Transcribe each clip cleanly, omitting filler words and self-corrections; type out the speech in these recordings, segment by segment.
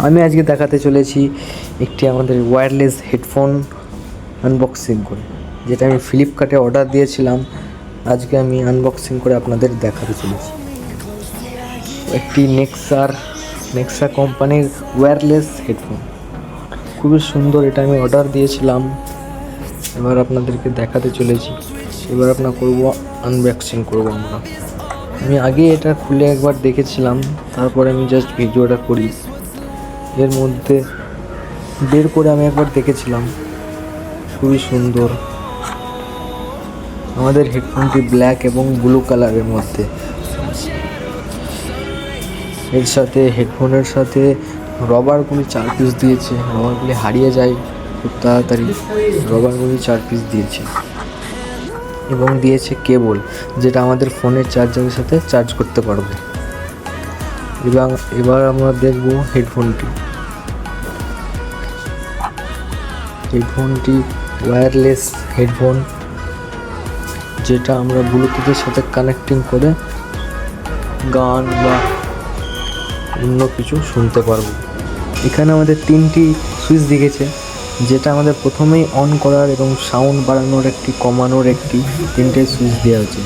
আমি আজকে দেখাতে চলেছি একটি আমাদের ওয়্যারলেস হেডফোন আনবক্সিং করে, যেটা আমি ফ্লিপকার্টে অর্ডার দিয়েছিলাম। আজকে আমি আনবক্সিং করে আপনাদের দেখাতে চলেছি একটি নেক্সা কোম্পানির ওয়্যারলেস হেডফোন। খুবই সুন্দর, এটা আমি অর্ডার দিয়েছিলাম। এবার আপনাদেরকে দেখাতে চলেছি। এবার আনবক্সিং করবো আমরা। আমি আগে এটা খুলে একবার দেখেছিলাম, তারপরে আমি জাস্ট ভিডিওটা করি। এর মধ্যে বের করে আমি একবার দেখেছিলাম, খুবই সুন্দর। আমাদের হেডফোনটি ব্ল্যাক এবং ব্লু কালারের মধ্যে। এর সাথে হেডফোনের সাথে রবারগুলি 4 পিস দিয়েছে। রবারগুলি হারিয়ে যায় খুব তাড়াতাড়ি, রবারগুলি 4 পিস দিয়েছে। এবং দিয়েছে কেবল, যেটা আমাদের ফোনের চার্জারের সাথে চার্জ করতে পারবো। এবার আমরা দেখব হেডফোনটি ওয়্যারলেস হেডফোন, যেটা আমরা ব্লুটুথের সাথে কানেক্টিং করে গান বা অন্য কিছু শুনতে পারবো। এখানে আমাদের 3টি সুইচ দিয়েছে, যেটা আমাদের প্রথমেই অন করার এবং সাউন্ড বাড়ানোর একটি, কমানোর একটি, 3টে সুইচ দেওয়া হয়েছে।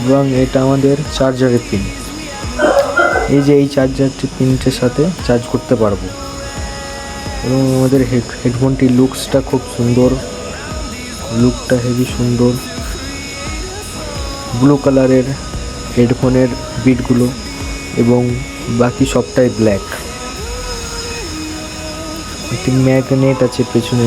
এবং এটা আমাদের চার্জারের পিন। এই যে এই চার্জারটি পিনটার সাথে চার্জ করতে পারবো। এবং আমাদের হেডফোনটির লুকসটা খুব সুন্দর, লুকটা হেভি সুন্দর। ব্লু কালারের হেডফোনের বিটগুলো এবং বাকি সবটাই ব্ল্যাক। একটি ম্যাগনেট আছে পেছনে।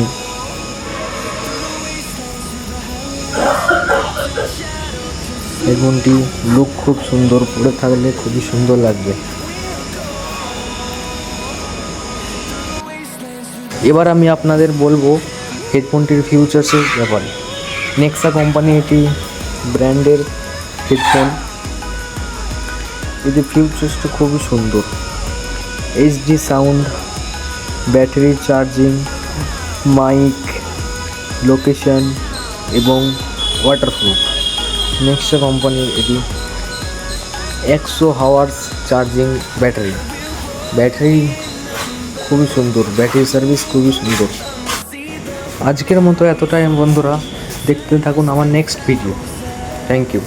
হেডফোনটি লুক খুব সুন্দর, পরে থাকলে খুবই সুন্দর লাগবে। এবার আমি আপনাদের বলবো হেডফোনটির ফিউচার্সের ব্যাপারে। নেক্সা কোম্পানি এটি ব্র্যান্ডের হেডফোন। এটি ফিউচার্সটা খুবই সুন্দর। HD sound, battery charging, mic, location এবং ওয়াটারপ্রুফ। নেক্সা কোম্পানির এটি 100 আওয়ার্স চার্জিং ব্যাটারি খুবই সুন্দর, ব্যাটারি সার্ভিস খুবই সুন্দর। আজকের মতো এতটাই বন্ধুরা, দেখতে থাকুন আমার নেক্সট ভিডিও। Thank you.